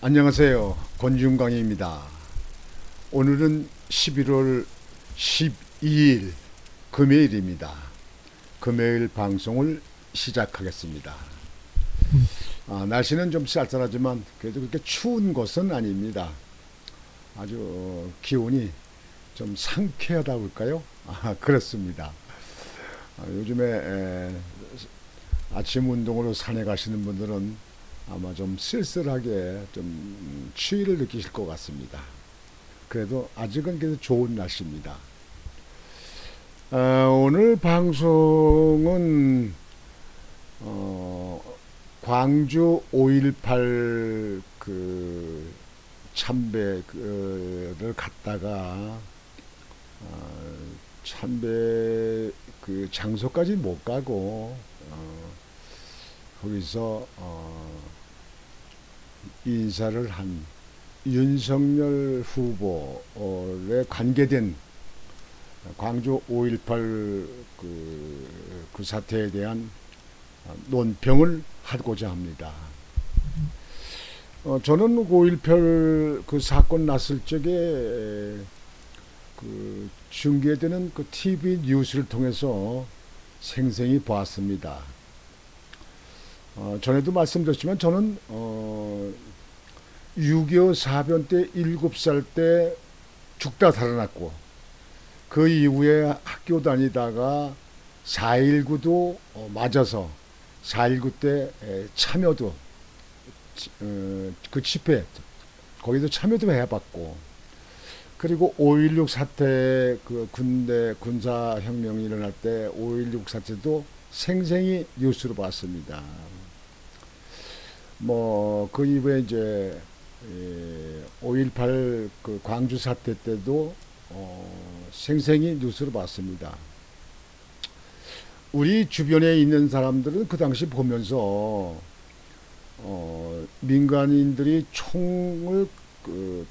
안녕하세요. 권준광입니다. 오늘은 11월 12일 금요일입니다. 금요일 방송을 시작하겠습니다. 날씨는 좀 쌀쌀하지만 그래도 그렇게 추운 것은 아닙니다. 아주 기온이 좀 상쾌하다고 할까요? 그렇습니다. 요즘에 아침 운동으로 산에 가시는 분들은 아마 좀 쓸쓸하게 좀 추위를 느끼실 것 같습니다. 그래도 아직은 그래도 좋은 날씨입니다. 오늘 방송은 광주 5.18 참배를 갔다가 참배 장소까지 못 가고 거기서 인사를 한 윤석열 후보에 관계된 광주 5.18 그 사태에 대한 논평을 하고자 합니다. 저는 5.18 그 사건 났을 적에 중계되는 그 TV 뉴스를 통해서 생생히 보았습니다. 전에도 말씀드렸지만 저는 6.25 사변 때 7살 때 죽다 살아났고 그 이후에 학교 다니다가 4.19도 맞아서 4.19 때 참여도 그 집회 거기도 참여도 해봤고 그리고 5.16 사태 그 군대 군사혁명이 일어날 때 5.16 사태도 생생히 뉴스로 봤습니다. 그 이후에 이제 5.18 그 광주 사태 때도 생생히 뉴스로 봤습니다. 우리 주변에 있는 사람들은 그 당시 보면서 민간인들이 총을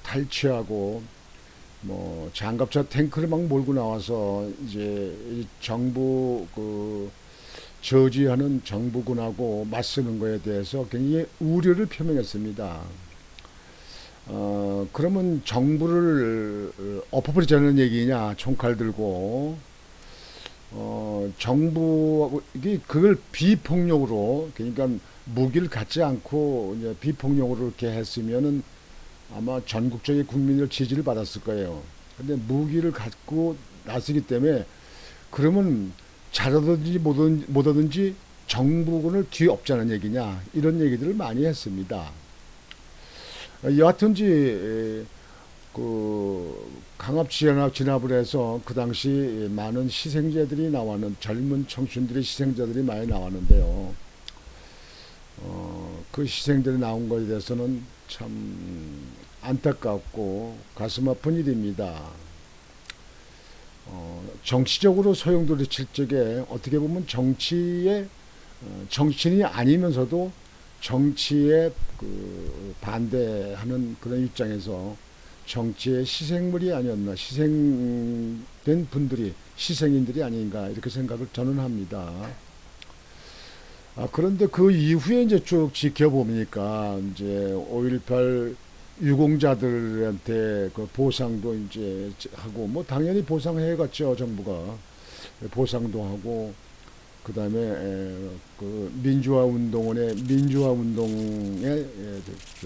탈취하고 장갑차 탱크를 막 몰고 나와서 이제 정부 저지하는 정부군하고 맞서는 것에 대해서 굉장히 우려를 표명했습니다. 그러면 정부를 엎어버리자는 얘기냐, 총칼 들고. 이게 그걸 비폭력으로, 그러니까 무기를 갖지 않고 이제 비폭력으로 이렇게 했으면은 아마 전국적인 국민들 지지를 받았을 거예요. 근데 무기를 갖고 나서기 때문에 그러면 잘하든지 못하든지 정부군을 뒤엎자는 얘기냐, 이런 얘기들을 많이 했습니다. 여하튼지 강압 진압을 해서 그 당시 많은 희생자들이 나왔는 젊은 청춘들의 희생자들이 많이 나왔는데요. 그 희생들이 나온 것에 대해서는 참 안타깝고 가슴 아픈 일입니다. 정치적으로 소용돌이 칠 적에 어떻게 보면 정치인이 아니면서도 정치에 반대하는 그런 입장에서 정치의 희생물이 아니었나, 희생된 분들이 희생인들이 아닌가 이렇게 생각을 저는 합니다. 그런데 그 이후에 이제 쭉 지켜보니까 이제 5.18 유공자들한테 그 보상도 이제 하고 당연히 보상해갔죠. 정부가 보상도 하고 그다음에 민주화 운동에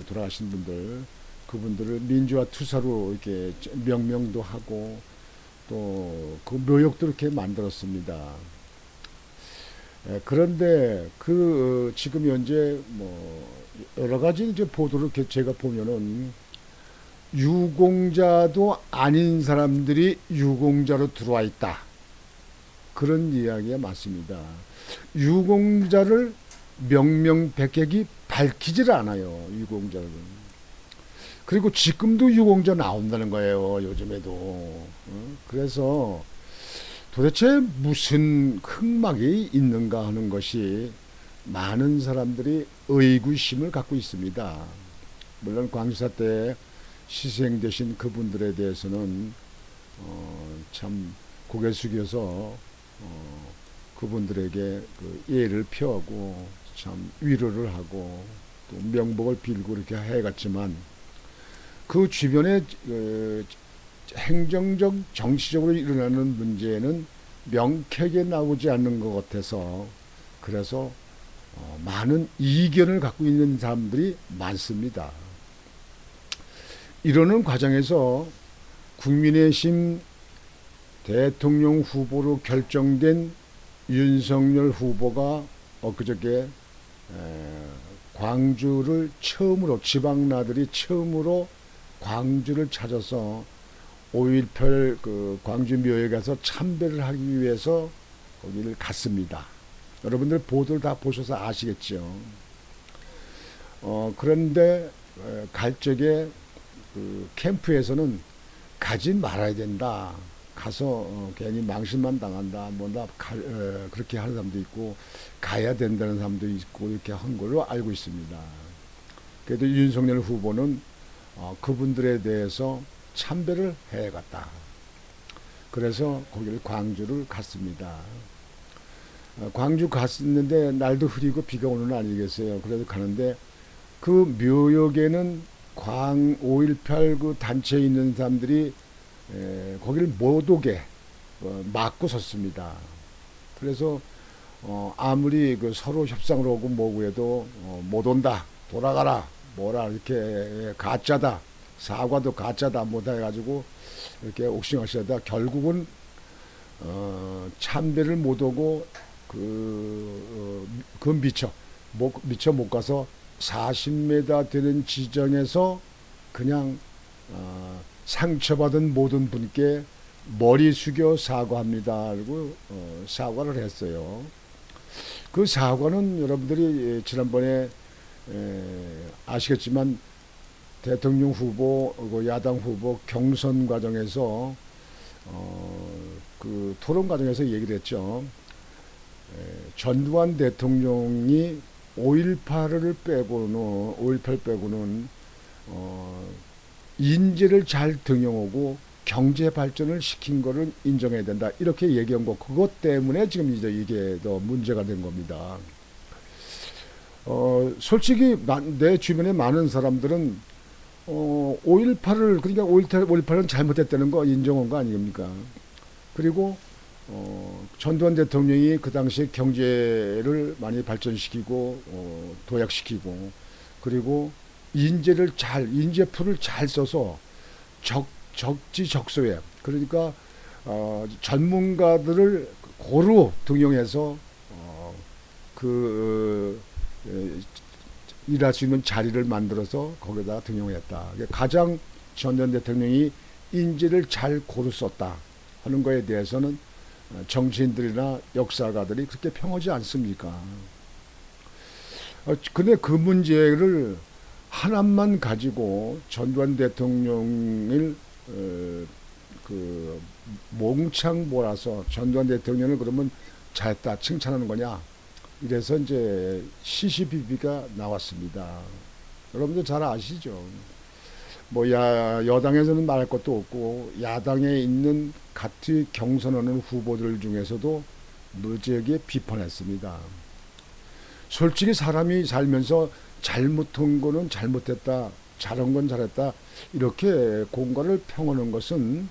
돌아가신 분들 그분들을 민주화 투사로 이렇게 명명도 하고 또 그 묘역도 이렇게 만들었습니다. 그런데 지금 현재 여러 가지 이제 보도를 제가 보면은 유공자도 아닌 사람들이 유공자로 들어와 있다. 그런 이야기가 맞습니다. 유공자를 명명백백이 밝히질 않아요. 유공자는. 그리고 지금도 유공자 나온다는 거예요. 요즘에도. 그래서 도대체 무슨 흑막이 있는가 하는 것이 많은 사람들이 의구심을 갖고 있습니다. 물론 광주사 때 희생되신 그분들에 대해서는 참 고개 숙여서 그분들에게 예를 표하고 참 위로를 하고 또 명복을 빌고 이렇게 해갔지만 그 주변에 행정적 정치적으로 일어나는 문제는 명쾌하게 나오지 않는 것 같아서 그래서 많은 이견을 갖고 있는 사람들이 많습니다. 이러는 과정에서 국민의힘 대통령 후보로 결정된 윤석열 후보가 엊그저께 광주를 처음으로 지방나들이 처음으로 광주를 찾아서 5.18 그 광주 묘에 가서 참배를 하기 위해서 거기를 갔습니다. 여러분들 보도를 다 보셔서 아시겠죠. 그런데 갈 적에 그 캠프에서는 가지 말아야 된다. 가서 괜히 망신만 당한다. 뭐나 그렇게 하는 사람도 있고 가야 된다는 사람도 있고 이렇게 한 걸로 알고 있습니다. 그래도 윤석열 후보는 그분들에 대해서 참배를 해갔다. 그래서 거기를 광주를 갔습니다. 광주 갔는데 날도 흐리고 비가 오는 날 아니겠어요. 그래도 가는데 그 묘역에는 5.18 그 단체에 있는 사람들이 거기를 못 오게 막고 섰습니다. 그래서 아무리 그 서로 협상을 오고 뭐고 해도 못 온다, 돌아가라, 뭐라 이렇게 가짜다, 사과도 가짜다 못 해가지고 이렇게 옥신각신하다 결국은 참배를 못 오고 그 미처 못 가서 40m 되는 지점에서 그냥 상처받은 모든 분께 머리 숙여 사과합니다. 그리고 사과를 했어요. 그 사과는 여러분들이 지난번에 아시겠지만 대통령 후보, 야당 후보 경선 과정에서 그 토론 과정에서 얘기를 했죠. 전두환 대통령이 5.18을 빼고는 5.18 빼고는 인재를 잘 등용하고 경제 발전을 시킨 거를 인정해야 된다. 이렇게 얘기한 거 그것 때문에 지금 이제 이게 더 문제가 된 겁니다. 솔직히 내 주변에 많은 사람들은 5.18을 그러니까 5.18은 잘못했다는 거 인정한 거 아닙니까? 그리고 전두환 대통령이 그 당시에 경제를 많이 발전시키고 도약시키고 그리고 인재풀을 잘 써서 적지적소에 그러니까 전문가들을 고루 등용해서 일할 수 있는 자리를 만들어서 거기다 등용했다. 가장 전두환 대통령이 인재를 잘 고루 썼다 하는 거에 대해서는 정치인들이나 역사가들이 그렇게 평하지 않습니까? 근데 그 문제를 하나만 가지고 전두환 대통령을 그 몽창 몰아서 전두환 대통령을 그러면 잘했다 칭찬하는 거냐? 이래서 이제 시시비비가 나왔습니다. 여러분들 잘 아시죠? 뭐 여당에서는 말할 것도 없고 야당에 있는 같이 경선하는 후보들 중에서도 무지하게 비판했습니다. 솔직히 사람이 살면서 잘못한 거는 잘못했다, 잘한 건 잘했다 이렇게 공과를 평하는 것은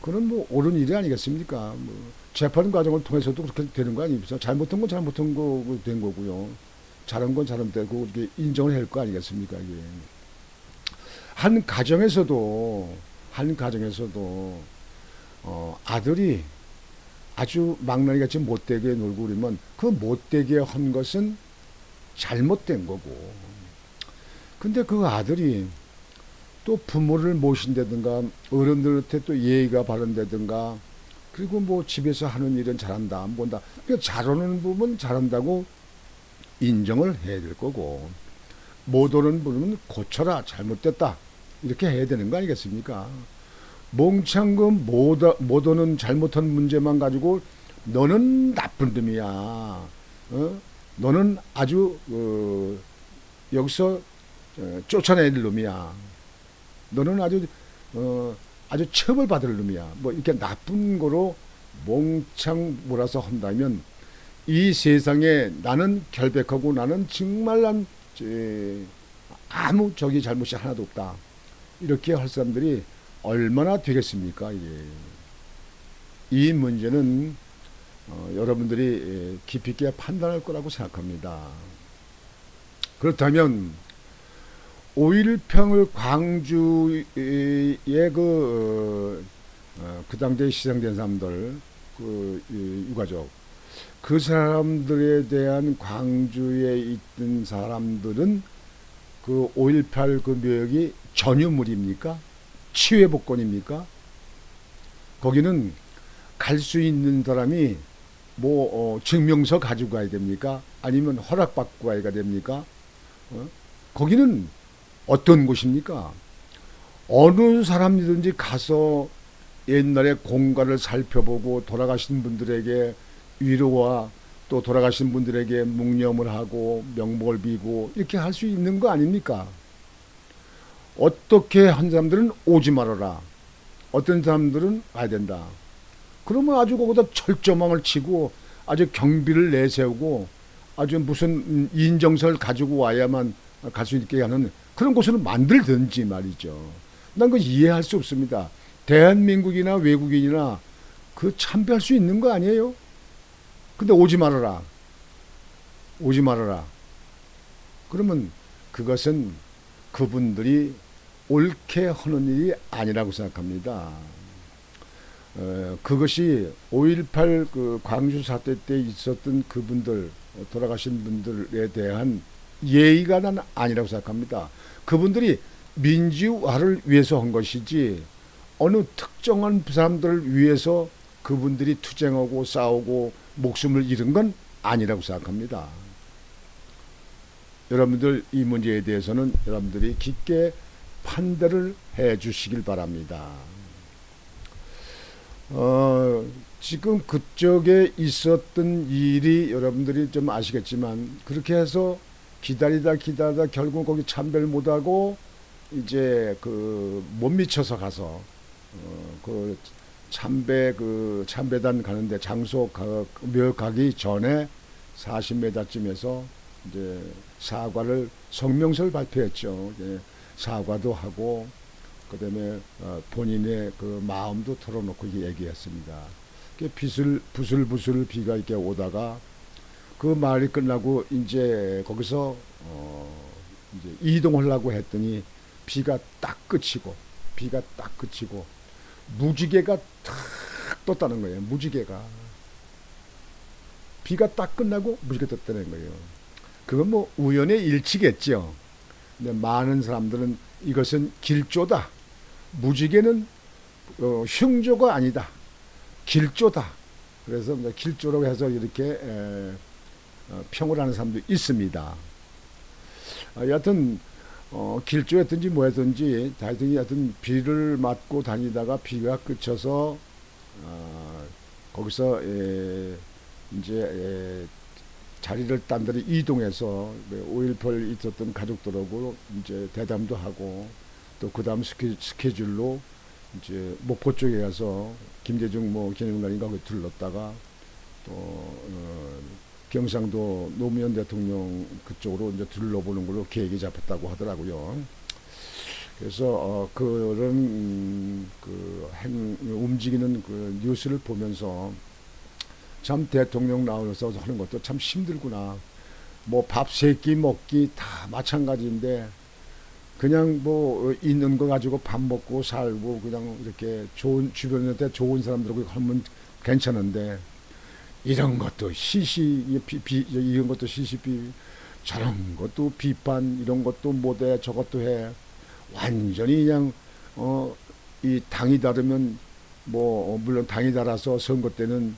그건 뭐 옳은 일이 아니겠습니까? 뭐 재판 과정을 통해서도 그렇게 되는 거 아닙니까? 잘못한 건 잘못한 거 된 거고요. 잘한 건 잘한 되고 이렇게 인정을 할 거 아니겠습니까? 이게. 한 가정에서도 아들이 아주 망나니같이 못되게 놀고 그러면 그 못되게 한 것은 잘못된 거고 근데 그 아들이 또 부모를 모신다든가 어른들한테 또 예의가 바른다든가 그리고 뭐 집에서 하는 일은 잘한다 뭔다 그러니까 잘하는 부분 잘한다고 인정을 해야 될 거고 못 오는 부분은 고쳐라 잘못됐다 이렇게 해야 되는 거 아니겠습니까? 몽창금 못 오는 잘못한 문제만 가지고 너는 나쁜 놈이야. 너는 아주 여기서 쫓아낼 놈이야. 너는 아주 처벌받을 놈이야. 뭐 이렇게 나쁜 거로 몽창 몰아서 한다면 이 세상에 나는 결백하고 나는 정말 난 아무 저기 잘못이 하나도 없다. 이렇게 할 사람들이 얼마나 되겠습니까? 이게. 이 문제는 여러분들이 깊이 있게 판단할 거라고 생각합니다. 그렇다면 5.18을 광주의 그 당대에 희생된 사람들, 유가족, 그 사람들에 대한 광주에 있던 사람들은 그 5.18 그 묘역이 전유물입니까? 치외복권입니까? 거기는 갈 수 있는 사람이 증명서 가지고 가야 됩니까? 아니면 허락받고 가야 됩니까? 거기는 어떤 곳입니까? 어느 사람이든지 가서 옛날에 공가를 살펴보고 돌아가신 분들에게 위로와 또 돌아가신 분들에게 묵념을 하고 명복을 비고 이렇게 할 수 있는 거 아닙니까? 어떻게 한 사람들은 오지 말아라. 어떤 사람들은 와야 된다. 그러면 아주 거기다 철조망을 치고 아주 경비를 내세우고 아주 무슨 인정서를 가지고 와야만 갈 수 있게 하는 그런 곳을 만들든지 말이죠. 난 그거 이해할 수 없습니다. 대한민국이나 외국인이나 그 참배할 수 있는 거 아니에요? 근데 오지 말아라. 오지 말아라. 그러면 그것은 그분들이 옳게 하는 일이 아니라고 생각합니다. 그것이 5.18 그 광주 사태 때 있었던 그분들, 돌아가신 분들에 대한 예의가 난 아니라고 생각합니다. 그분들이 민주화를 위해서 한 것이지 어느 특정한 사람들을 위해서 그분들이 투쟁하고 싸우고 목숨을 잃은 건 아니라고 생각합니다. 여러분들 이 문제에 대해서는 여러분들이 깊게 판단을 해 주시길 바랍니다. 지금 그쪽에 있었던 일이 여러분들이 좀 아시겠지만 그렇게 해서 기다리다 결국 거기 참배를 못하고 이제 그 못 미쳐서 가서 그 참배단 가는데 장소 묘 가기 전에 40m쯤에서 이제 성명서를 발표했죠. 사과도 하고 그다음에 본인의 그 마음도 털어놓고 얘기했습니다. 부슬부슬 비가 이렇게 오다가 그 말이 끝나고 이제 거기서 이제 이동하려고 했더니 비가 딱 그치고 무지개가 탁 떴다는 거예요. 무지개가 비가 딱 끝나고 무지개 떴다는 거예요. 그건 뭐 우연의 일치겠죠. 근데 많은 사람들은 이것은 길조다. 무지개는 흉조가 아니다. 길조다. 그래서 길조라고 해서 이렇게 평을 하는 사람도 있습니다. 여하튼 길조였든지 뭐였든지 하여튼 비를 맞고 다니다가 비가 그쳐서 거기서 이제 자리를 딴 데로 이동해서 5.18 있었던 가족들하고 이제 대담도 하고 또 그 다음 스케줄로 이제 목포 쪽에 가서 김대중 기념관인가 거기 들렀다가 또 경상도 노무현 대통령 그쪽으로 이제 둘러보는 걸로 계획이 잡혔다고 하더라고요. 그래서 그런 그 움직이는 그 뉴스를 보면서 참 대통령 나와서 하는 것도 참 힘들구나. 뭐 밥 세 끼 먹기 다 마찬가지인데 그냥 뭐 있는 거 가지고 밥 먹고 살고 그냥 이렇게 주변에 좋은 사람들하고 하면 괜찮은데 이런 것도 이런 것도 시시비 저런 것도 비판 이런 것도 못해 저것도 해 완전히 그냥 이 당이 다르면 물론 당이 달아서 선거 때는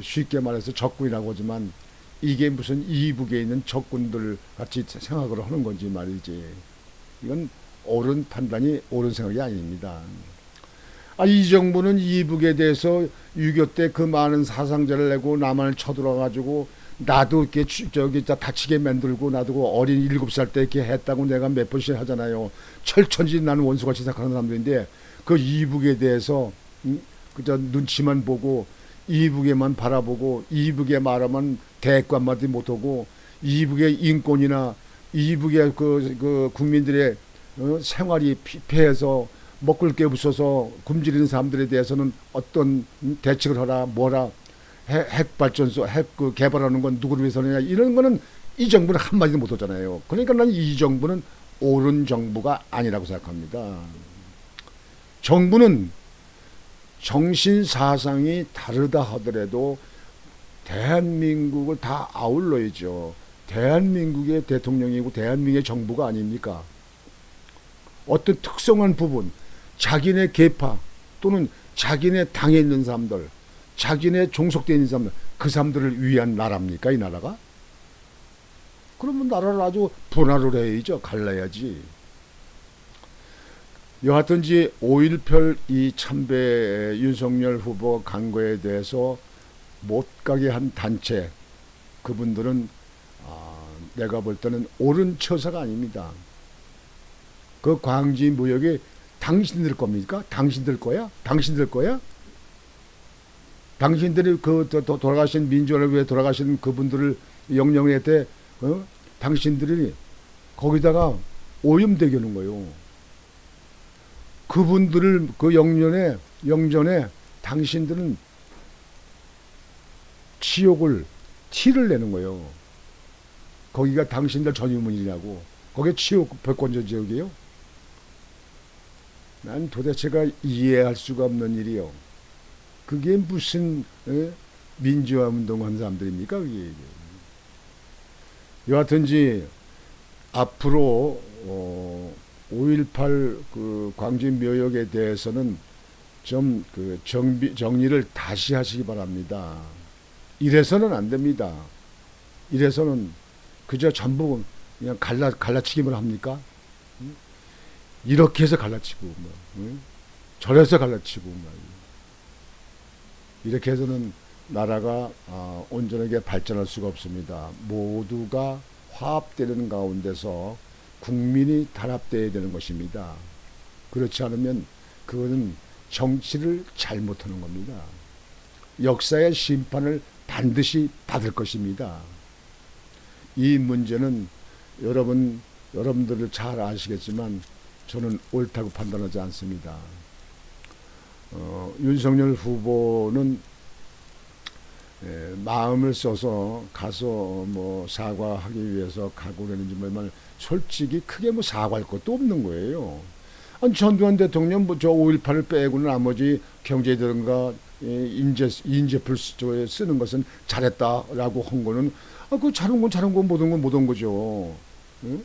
쉽게 말해서 적군이라고 하지만 이게 무슨 이북에 있는 적군들 같이 생각을 하는 건지 말이지. 이건 옳은 판단이 옳은 생각이 아닙니다. 이 정부는 이북에 대해서 6.25 때 그 많은 사상자를 내고 남한을 쳐들어가지고 나도 이렇게 다치게 만들고 나도 어린 7살 때 이렇게 했다고 내가 몇 번씩 하잖아요. 철천지 나는 원수같이 생각하는 사람들인데 그 이북에 대해서 그저 눈치만 보고 이북에만 바라보고 이북에 말하면 대꾸 한마디 못하고 이북의 인권이나 이북의 그 국민들의 생활이 피폐해서 먹을 게 없어서 굶주리는 사람들에 대해서는 어떤 대책을 하라 뭐라 핵발전소 핵 그 개발하는 건 누구를 위해서느냐 이런 거는 이 정부는 한마디도 못 하잖아요. 그러니까 나는 이 정부는 옳은 정부가 아니라고 생각합니다. 정부는 정신 사상이 다르다 하더라도 대한민국을 다 아울러야죠. 대한민국의 대통령이고 대한민국의 정부가 아닙니까? 어떤 특성한 부분, 자기네 계파 또는 자기네 당에 있는 사람들, 자기네 종속되어 있는 사람들, 그 사람들을 위한 나라입니까? 이 나라가? 그러면 나라를 아주 분할을 해야죠. 갈라야지. 여하튼지 5.18 이 참배 윤석열 후보 간 거에 대해서 못 가게 한 단체, 그분들은 내가 볼 때는 옳은 처사가 아닙니다. 그 광주 무역이 당신들 겁니까? 당신들 거야? 당신들 거야? 당신들이 그 돌아가신 민주화를 위해 돌아가신 그분들을 영령회 때 당신들이 거기다가 오염되게 하는 거예요. 그분들을 그 영전에 당신들은 치욕을 티를 내는 거예요. 거기가 당신들 전유문이라고. 거기에 치욕 백권전 지역이에요. 난 도대체가 이해할 수가 없는 일이요. 그게 무슨 민주화 운동한 사람들입니까? 그게. 여하튼지 앞으로 5.18 그 광주 묘역에 대해서는 좀 그 정리를 다시 하시기 바랍니다. 이래서는 안 됩니다. 이래서는 그저 전부 그냥 갈라치기만 합니까? 이렇게 해서 갈라치고 저래서 갈라치고 이렇게 해서는 나라가 온전하게 발전할 수가 없습니다. 모두가 화합되는 가운데서 국민이 단합되어야 되는 것입니다. 그렇지 않으면 그거는 정치를 잘못하는 겁니다. 역사의 심판을 반드시 받을 것입니다. 이 문제는 여러분들을 잘 아시겠지만 저는 옳다고 판단하지 않습니다. 윤석열 후보는 마음을 써서 가서 뭐 사과하기 위해서 가고 그러는지 뭐만 솔직히 크게 뭐 사과할 것도 없는 거예요. 아니 전두환 대통령 뭐 저 5.18을 빼고는 나머지 경제든가 인재풀 쓰는 것은 잘했다라고 한 거는 그 잘한 건 못 한 거죠. 응?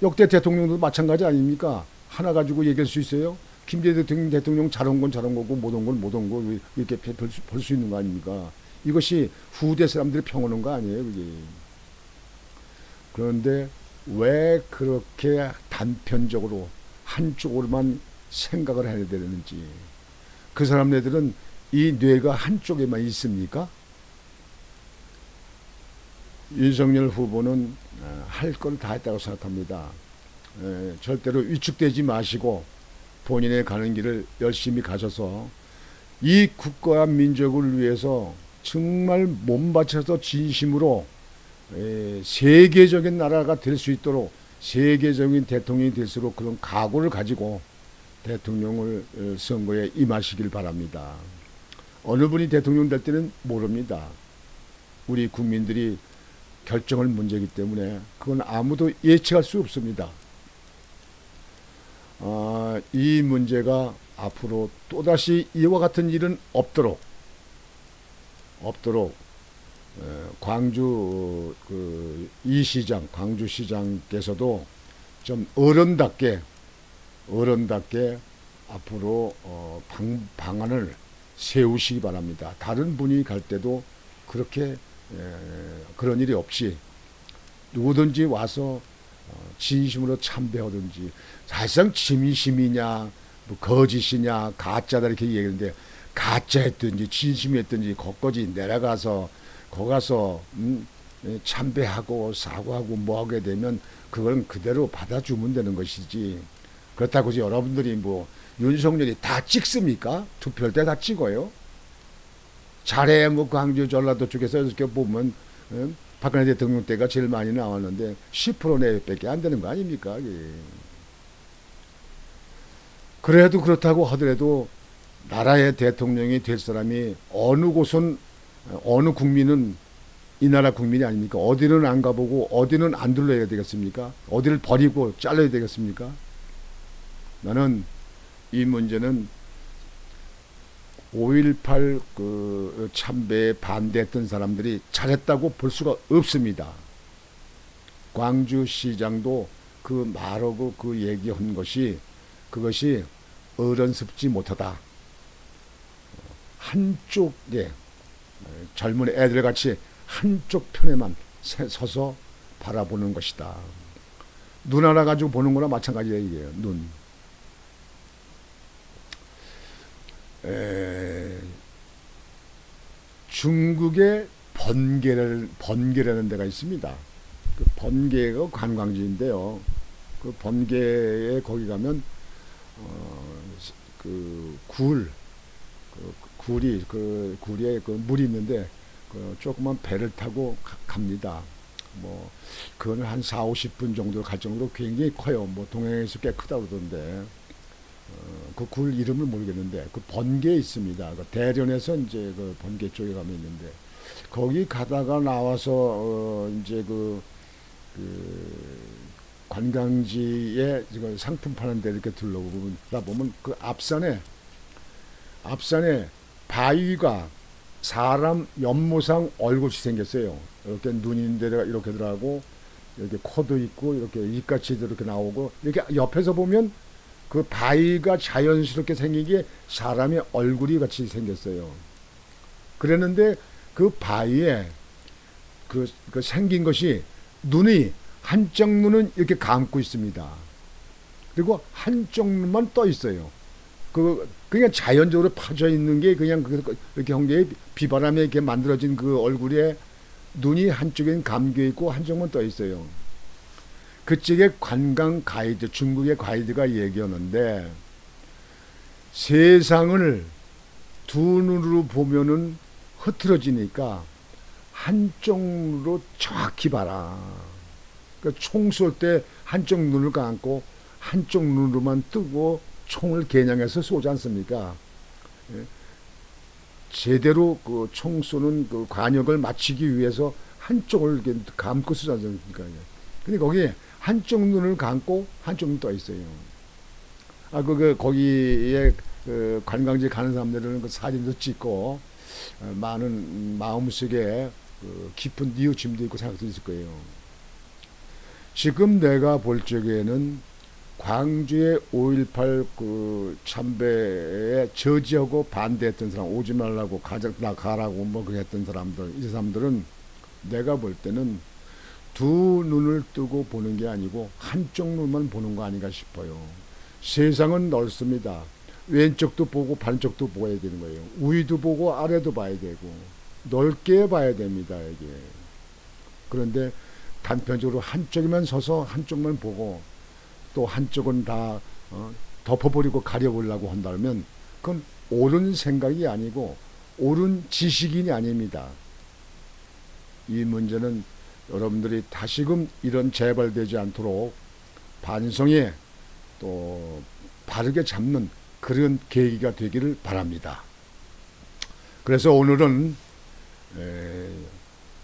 역대 대통령도 마찬가지 아닙니까? 하나 가지고 얘기할 수 있어요? 김대중 대통령 잘한 건 잘한 거고 못 한 건 못 한 거 이렇게 볼 수 있는 거 아닙니까? 이것이 후대 사람들이 평하는 거 아니에요, 그게. 그런데 왜 그렇게 단편적으로 한쪽으로만 생각을 해야 되는지. 그 사람네들은 이 뇌가 한쪽에만 있습니까? 윤석열 후보는 할 걸 다 했다고 생각합니다. 절대로 위축되지 마시고 본인의 가는 길을 열심히 가셔서 이 국가와 민족을 위해서 정말 몸바쳐서 진심으로 세계적인 나라가 될 수 있도록 세계적인 대통령이 될수록 그런 각오를 가지고 대통령을 선거에 임하시길 바랍니다. 어느 분이 대통령 될 때는 모릅니다. 우리 국민들이 결정할 문제이기 때문에 그건 아무도 예측할 수 없습니다. 이 문제가 앞으로 또다시 이와 같은 일은 없도록 광주 이 시장, 광주 시장께서도 좀 어른답게 앞으로 방안을 세우시기 바랍니다. 다른 분이 갈 때도 그렇게 그런 일이 없이 누구든지 와서 진심으로 참배하든지, 사실상 진심이냐 뭐 거짓이냐 가짜다 이렇게 얘기하는데, 가짜했든지 진심이었든지 거기까지 내려가서 거기 가서 참배하고 사과하고 뭐 하게 되면 그건 그대로 받아주면 되는 것이지, 그렇다고 해서 여러분들이 뭐 윤석열이 다 찍습니까? 투표할 때 다 찍어요? 잘해 뭐 광주 전라도 쪽에서 이렇게 보면 박근혜 대통령 때가 제일 많이 나왔는데 10% 내외밖에 안 되는 거 아닙니까? 이게. 그래도 그렇다고 하더라도 나라의 대통령이 될 사람이 어느 곳은 어느 국민은 이 나라 국민이 아닙니까? 어디는 안 가보고 어디는 안 둘러야 되겠습니까? 어디를 버리고 잘라야 되겠습니까? 나는 이 문제는 5.18 그 참배에 반대했던 사람들이 잘했다고 볼 수가 없습니다. 광주시장도 그 말하고 그 얘기한 것이 그것이 어른스럽지 못하다. 한쪽에 젊은 애들 같이 한쪽 편에만 서서 바라보는 것이다. 눈 하나 가지고 보는 거나 마찬가지예요. 이게 눈. 중국의 번개라는 데가 있습니다. 그 번개가 관광지인데요. 그 번개에 거기 가면 그 굴에 그 물이 있는데 그 조그만 배를 타고 갑니다. 뭐 그거는 한 4, 50분 정도 갈 정도로 굉장히 커요. 뭐 동해에서 꽤 크다고 그러던데 그 굴 이름을 모르겠는데 그 번개에 있습니다. 그 대련에서 이제 그 번개 쪽에 가면 있는데 거기 가다가 나와서 이제 그 관광지에 지금 상품 파는 데 이렇게 둘러보다 보면 그 앞산에 바위가 사람 연모상 얼굴이 생겼어요. 이렇게 눈인데가 이렇게 들어가고 이렇게 코도 있고 이렇게 입같이 이렇게 나오고 이렇게 옆에서 보면 그 바위가 자연스럽게 생긴 게 사람의 얼굴이 같이 생겼어요. 그랬는데 그 바위에 그 생긴 것이 눈이 한쪽 눈은 이렇게 감고 있습니다. 그리고 한쪽 눈만 떠 있어요. 그냥 자연적으로 파져 있는 게 그냥 이렇게 형제의 비바람에 이렇게 만들어진 그 얼굴에 눈이 한쪽엔 감겨 있고 한쪽만 떠 있어요. 그쪽에 관광 가이드, 중국의 가이드가 얘기하는데 세상을 두 눈으로 보면은 흐트러지니까 한쪽 눈으로 정확히 봐라. 그러니까 총 쏠 때 한쪽 눈을 감고 한쪽 눈으로만 뜨고 총을 겨냥해서 쏘지 않습니까? 제대로 그 총 쏘는 그 관역을 맞추기 위해서 한쪽을 감고 쏘지 않습니까? 근데 거기에 한쪽 눈을 감고 한쪽 눈 떠 있어요. 거기에 그 관광지 가는 사람들은 그 사진도 찍고 많은 마음속에 그 깊은 뉘우침도 있고 생각도 있을 거예요. 지금 내가 볼 적에는 광주의 5.18 그 참배에 저지하고 반대했던 사람, 오지 말라고 가라고 뭐 그랬던 사람들, 이 사람들은 내가 볼 때는 두 눈을 뜨고 보는 게 아니고 한쪽 눈만 보는 거 아닌가 싶어요. 세상은 넓습니다. 왼쪽도 보고 반쪽도 보아야 되는 거예요. 위도 보고 아래도 봐야 되고 넓게 봐야 됩니다. 이게. 그런데 단편적으로 한쪽에만 서서 한쪽만 보고 또 한쪽은 다 덮어버리고 가려보려고 한다면 그건 옳은 생각이 아니고 옳은 지식인이 아닙니다. 이 문제는 여러분들이 다시금 이런 재발되지 않도록 반성에 또 바르게 잡는 그런 계기가 되기를 바랍니다. 그래서 오늘은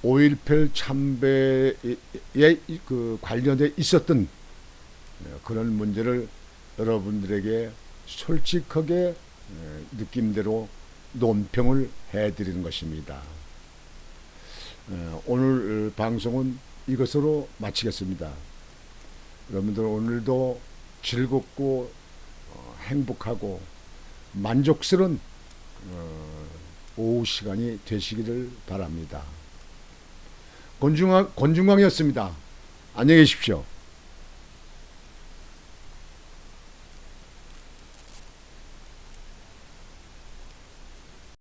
5.18 참배에 그 관련돼 있었던 그런 문제를 여러분들에게 솔직하게 느낌대로 논평을 해드리는 것입니다. 오늘 방송은 이것으로 마치겠습니다. 여러분들 오늘도 즐겁고 행복하고 만족스러운 오후 시간이 되시기를 바랍니다. 권중광이었습니다. 안녕히 계십시오.